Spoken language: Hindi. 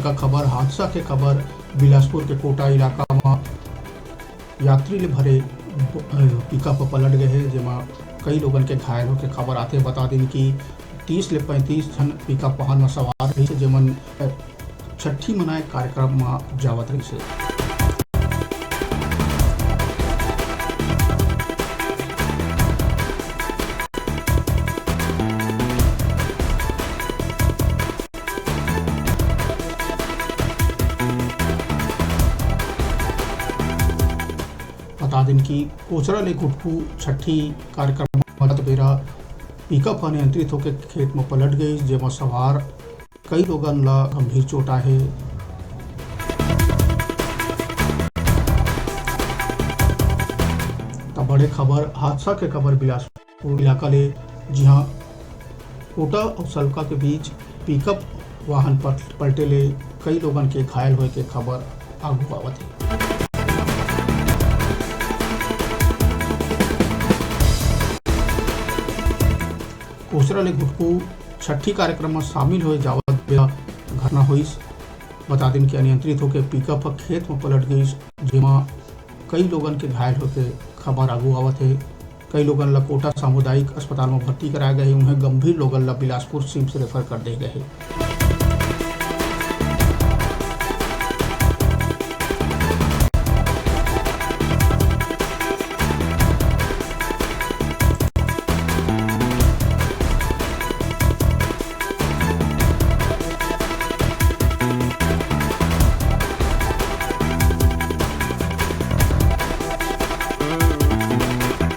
बड़का खबर हादसा के खबर बिलासपुर के कोटा इलाका में यात्री ले भरे पिकअप पलट गए हैं, जेमा कई लोगन के घायल होकर खबर आते। बता दें कि 30 ले 35 जन पिकअप वाहन में सवार रही से, जेमन छठी मनाए कार्यक्रम में जावत रही से। बता दें कि कोचरा ले गुटकू छठी कार्यक्रम में बेरा पिकअप अनियंत्रित होकर खेत में पलट गई, जेमा सवार कई लोगन ला गंभीर चोट आहे। तब बड़े खबर हादसा के खबर बिलासपुर इलाका ले, जहां कोटा और सलका के बीच पिकअप वाहन पलटे ले कई लोगन के घायल होए के खबर आगू आवत है। कोचरा ले गुटकू छठी कार्यक्रम में शामिल हुए जावत बेरा घटना हुई। बता दें कि अनियंत्रित होकर पिकअप खेत में पलट गई, जेमा कई लोगन के घायल होकर खबर आगू आवत है। कई लोगन ला कोटा सामुदायिक अस्पताल में भर्ती कराया गए, उन्हें गंभीर लोगन ला बिलासपुर सिम्स रेफर कर दिए गए।